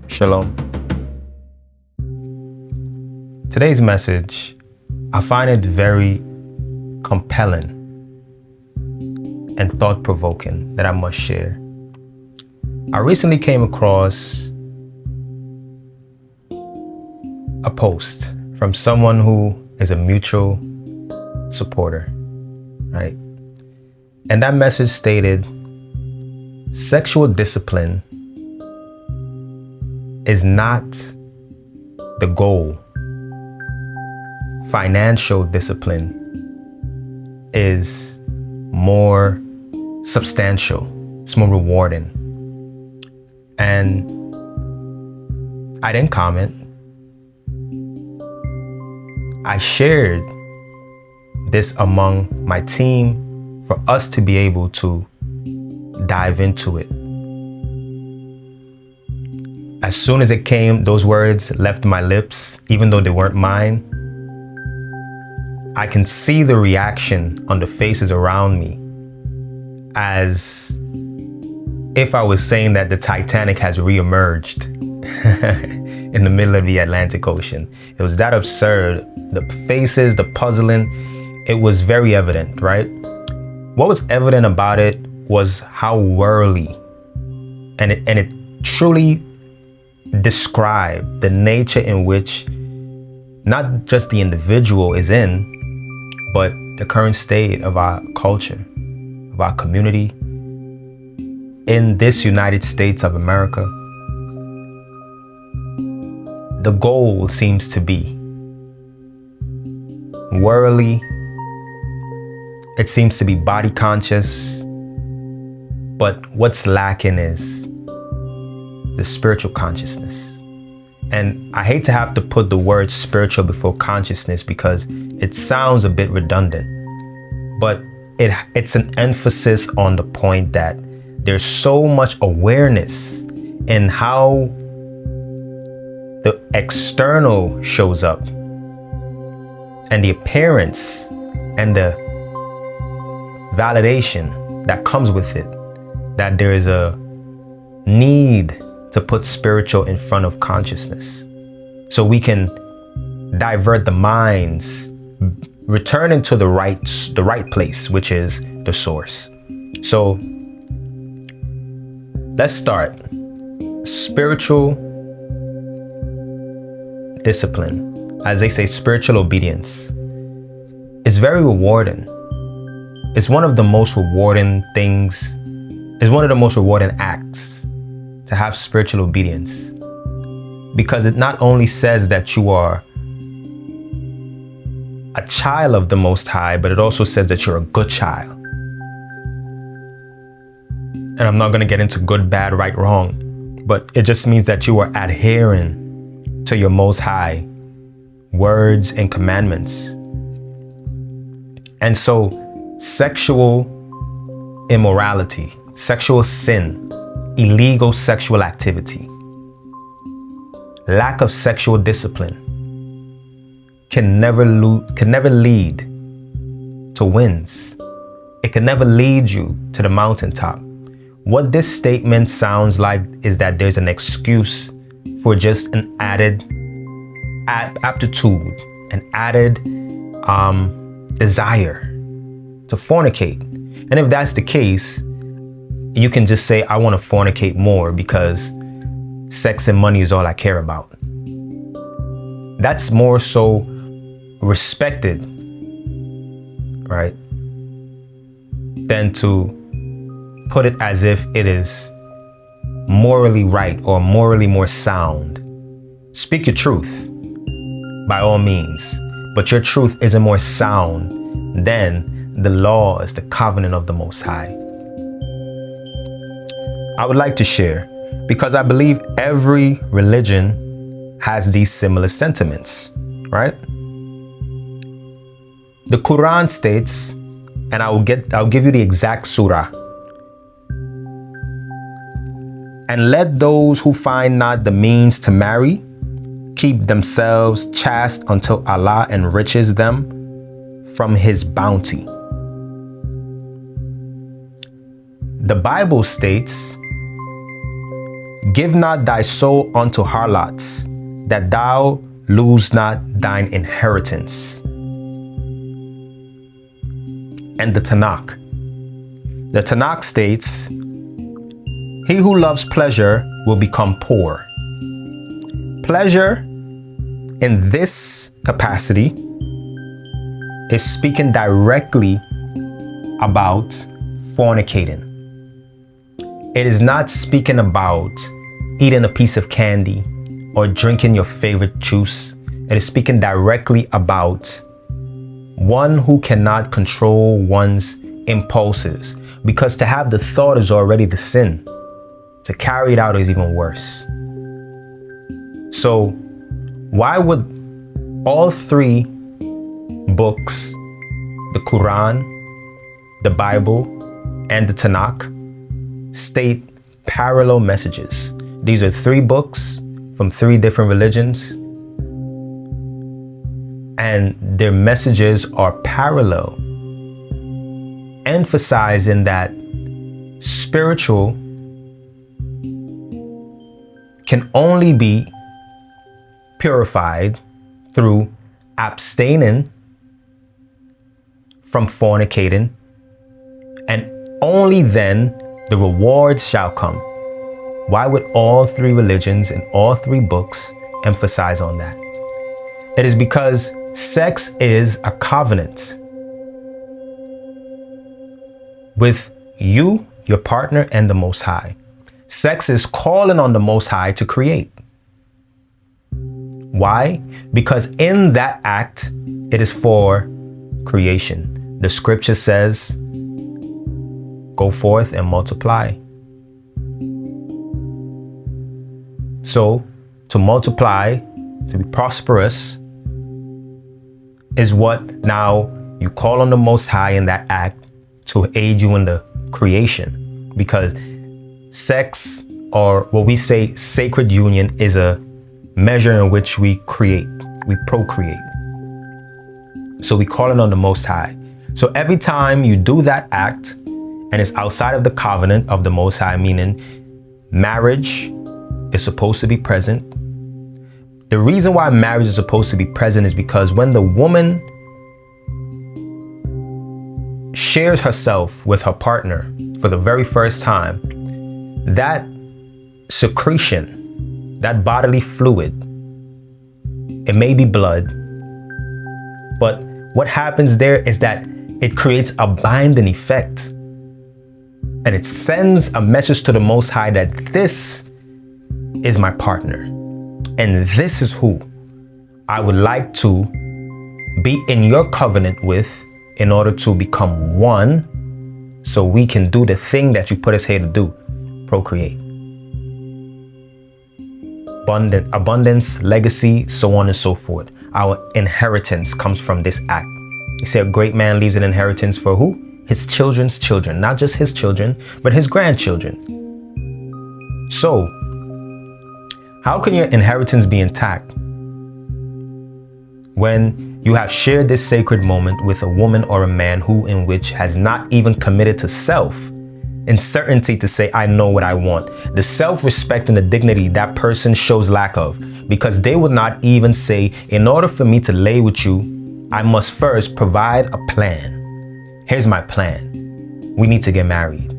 Shalom. Today's message, I find it very compelling and thought-provoking that I must share. I recently came across a post from someone who is a mutual supporter, right? And that message stated, sexual discipline is not the goal. Financial discipline is more substantial. It's more rewarding. And I didn't comment. I shared this among my team for us to be able to dive into it. As soon as it came, those words left my lips, even though they weren't mine. I can see the reaction on the faces around me as if I was saying that the Titanic has reemerged in the middle of the Atlantic Ocean. It was that absurd. The faces, the puzzling, it was very evident, right? What was evident about it was how worldly, and it truly described the nature in which not just the individual is in, but the current state of our culture, of our community in this United States of America. The goal seems to be worldly. It seems to be body conscious, but what's lacking is the spiritual consciousness. And I hate to have to put the word spiritual before consciousness because it sounds a bit redundant, but it's an emphasis on the point that there's so much awareness in how the external shows up and the appearance and the validation that comes with it, that there is a need to put spiritual in front of consciousness so we can divert the minds, returning to the right place, which is the source. So let's start. Spiritual discipline, as they say, spiritual obedience, is very rewarding. It's one of the most rewarding things, it's one of the most rewarding acts to have spiritual obedience, because it not only says that you are a child of the Most High, but it also says that you're a good child. And I'm not going to get into good, bad, right, wrong, but it just means that you are adhering to your Most High words and commandments. And so sexual immorality, sexual sin, illegal sexual activity, lack of sexual discipline can never lead to wins. It can never lead you to the mountaintop. What this statement sounds like is that there's an excuse for just an added aptitude, an added desire to fornicate. And if that's the case, you can just say, I want to fornicate more because sex and money is all I care about. That's more so respected, right, than to put it as if it is morally right or morally more sound. Speak your truth, by all means, but your truth isn't more sound than the laws, the covenant of the Most High. I would like to share, because I believe every religion has these similar sentiments, right? The Quran states, and I'll give you the exact surah. And let those who find not the means to marry keep themselves chaste until Allah enriches them from His bounty. The Bible states, Give not thy soul unto harlots, that thou lose not thine inheritance. And the Tanakh. The Tanakh states, he who loves pleasure will become poor. Pleasure in this capacity is speaking directly about fornicating. It is not speaking about eating a piece of candy or drinking your favorite juice. It is speaking directly about one who cannot control one's impulses, because to have the thought is already the sin. To carry it out is even worse. So why would all three books, the Quran, the Bible, and the Tanakh, state parallel messages? These are three books from three different religions, and their messages are parallel, emphasizing that spiritual can only be purified through abstaining from fornicating, and only then the rewards shall come. Why would all three religions and all three books emphasize on that? It is because sex is a covenant with you, your partner, and the Most High. Sex is calling on the Most High to create. Why? Because in that act, it is for creation. The scripture says, go forth and multiply. So, to multiply, to be prosperous, is what now you call on the Most High in that act to aid you in the creation. Because sex, or what we say sacred union, is a measure in which we create, we procreate. So we call it on the Most High. So every time you do that act and it's outside of the covenant of the Most High, meaning marriage is supposed to be present. The reason why marriage is supposed to be present is because when the woman shares herself with her partner for the very first time, that secretion, that bodily fluid, it may be blood, but what happens there is that it creates a binding effect, and it sends a message to the Most High that this is my partner, and this is who I would like to be in your covenant with in order to become one, so we can do the thing that you put us here to do, procreate. Abundance, legacy, so on and so forth. Our inheritance comes from this act. You say a great man leaves an inheritance for who? His children's children. Not just his children, but his grandchildren. So, how can your inheritance be intact when you have shared this sacred moment with a woman or a man who in which has not even committed to self in certainty to say, I know what I want? The self-respect and the dignity that person shows lack of, because they would not even say, in order for me to lay with you, I must first provide a plan. Here's my plan. We need to get married.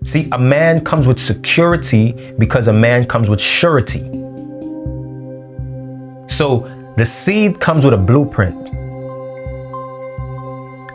See, a man comes with security because a man comes with surety. So the seed comes with a blueprint.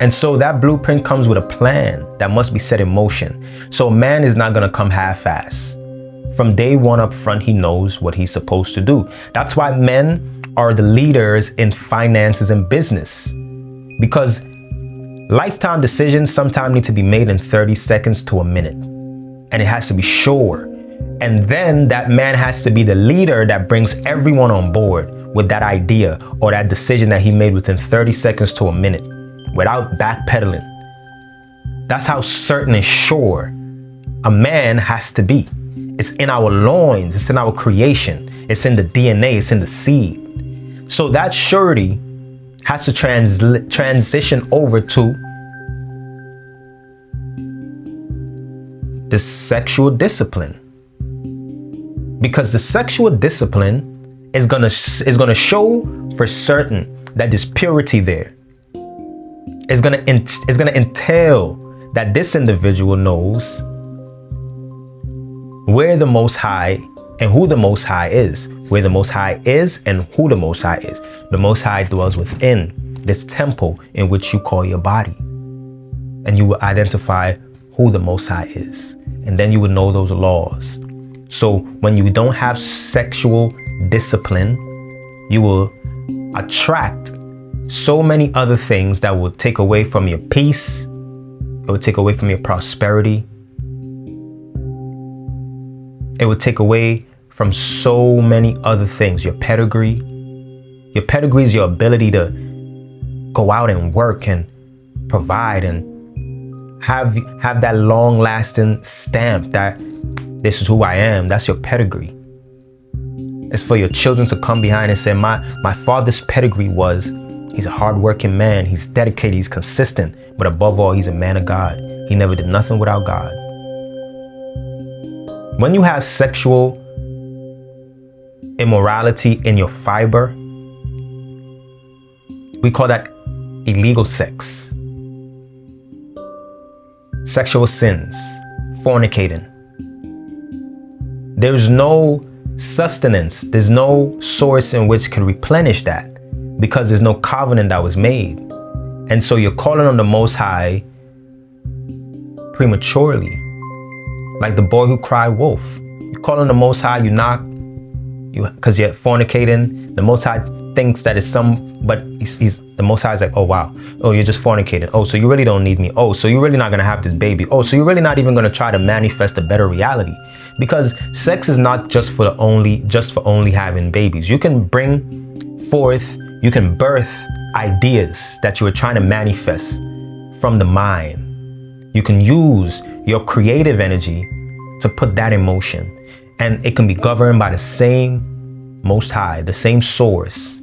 And so that blueprint comes with a plan that must be set in motion. So a man is not going to come half-ass. From day one up front, he knows what he's supposed to do. That's why men are the leaders in finances and business. Because lifetime decisions sometimes need to be made in 30 seconds to a minute. And it has to be sure. And then that man has to be the leader that brings everyone on board with that idea or that decision that he made within 30 seconds to a minute, without backpedaling. That's how certain and sure a man has to be. It's in our loins, it's in our creation, it's in the DNA, it's in the seed. So that surety has to transition over to the sexual discipline. Because the sexual discipline is gonna show for certain that there's purity there. It's gonna entail that this individual knows where the Most High and who the Most High is, where the Most High is and who the Most High is. The Most High dwells within this temple in which you call your body. And you will identify who the Most High is. And then you would know those laws. So when you don't have sexual discipline, you will attract so many other things that will take away from your peace. It will take away from your prosperity. It will take away from so many other things. Your pedigree. Your pedigree is your ability to go out and work and provide and have that long-lasting stamp that this is who I am. That's your pedigree. It's for your children to come behind and say, my father's pedigree was, he's a hard-working man, he's dedicated, he's consistent, but above all, he's a man of God. He never did nothing without God. When you have sexual immorality in your fiber, we call that illegal sex. Sexual sins, fornicating. There's no sustenance, there's no source in which can replenish that because there's no covenant that was made. And so you're calling on the Most High prematurely, like the boy who cried wolf. You call on the Most High, you knock, because you're fornicating. The Most High thinks that it's but he's the Most High is like, oh wow, oh you're just fornicating. Oh, so you really don't need me. Oh, so you're really not gonna have this baby. Oh, so you're really not even gonna try to manifest a better reality. Because sex is not just for only having babies. You can bring forth, you can birth ideas that you are trying to manifest from the mind. You can use your creative energy to put that in motion. And it can be governed by the same Most High, the same source.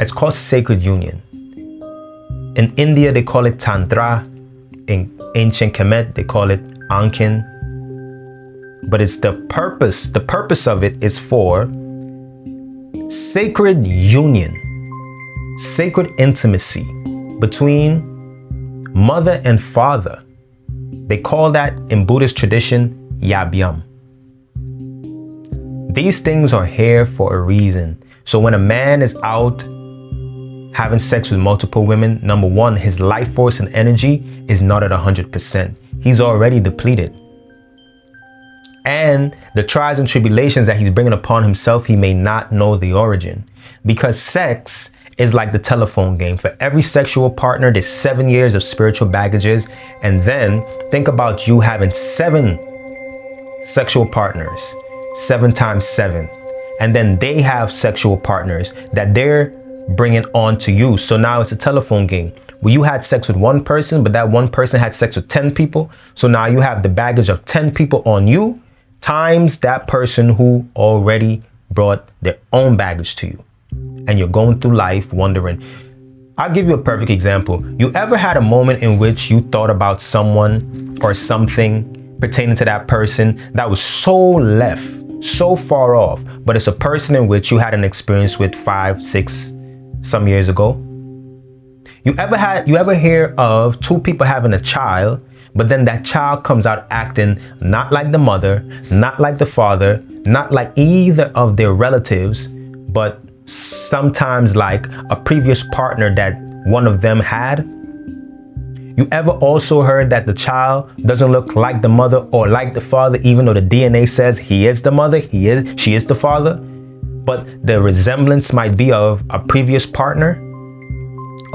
It's called sacred union. In India, they call it Tantra. In ancient Kemet, they call it Ankin. But it's the purpose of it is for sacred union, sacred intimacy between mother and father. They call that in Buddhist tradition, Yabyum. These things are here for a reason. So when a man is out having sex with multiple women, number one, his life force and energy is not at 100%. He's already depleted. And the trials and tribulations that he's bringing upon himself, he may not know the origin. Because sex is like the telephone game. For every sexual partner, there's 7 years of spiritual baggages. And then think about you having 7 sexual partners, 7 times 7. And then they have sexual partners that they're bringing on to you. So now it's a telephone game where you had sex with one person, but that one person had sex with 10 people. So now you have the baggage of 10 people on you times that person who already brought their own baggage to you. And you're going through life wondering. I'll give you a perfect example. You ever had a moment in which you thought about someone or something pertaining to that person that was so left, so far off, but it's a person in which you had an experience with 5, 6, some years ago? You ever hear of 2 people having a child, but then that child comes out acting not like the mother, not like the father, not like either of their relatives, but sometimes like a previous partner that one of them had? You ever also heard that the child doesn't look like the mother or like the father, even though the DNA says he is the mother, she is the father, but the resemblance might be of a previous partner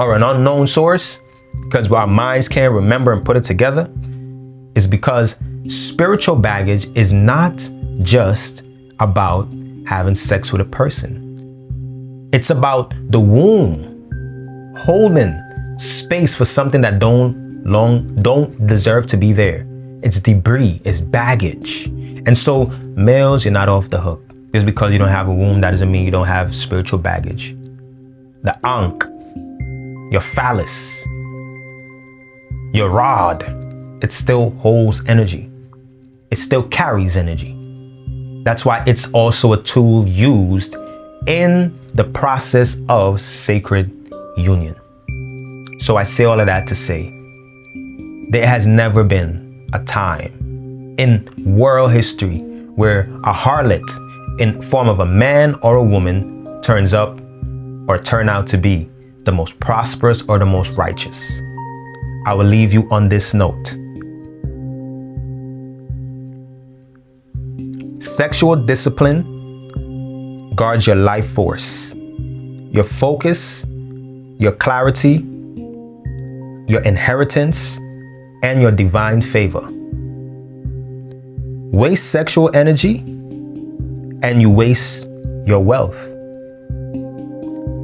or an unknown source? Because our minds can't remember and put it together, is because spiritual baggage is not just about having sex with a person. It's about the womb holding space for something that don't deserve to be there. It's debris, it's baggage. And so males, you're not off the hook. Just because you don't have a womb, that doesn't mean you don't have spiritual baggage. The ankh, your phallus, your rod, it still holds energy. It still carries energy. That's why it's also a tool used in the process of sacred union. So I say all of that to say, there has never been a time in world history where a harlot in form of a man or a woman turns up or turn out to be the most prosperous or the most righteous. I will leave you on this note. Sexual discipline guards your life force, your focus, your clarity, your inheritance, and your divine favor. Waste sexual energy and you waste your wealth.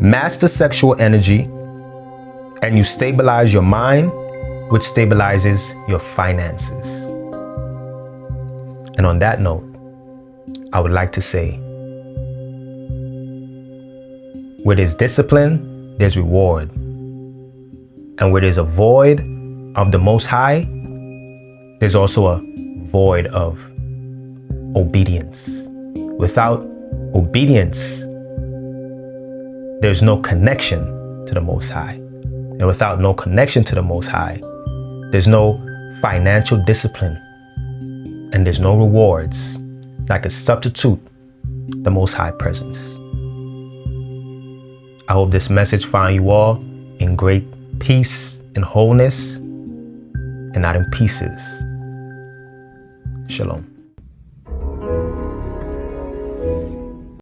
Master sexual energy and you stabilize your mind, which stabilizes your finances. And on that note, I would like to say, where there's discipline, there's reward. And where there's a void of the Most High, there's also a void of obedience. Without obedience, there's no connection to the Most High. And without no connection to the Most High, there's no financial discipline. And there's no rewards that could substitute the Most High presence. I hope this message found you all in great peace and wholeness, and not in pieces. Shalom.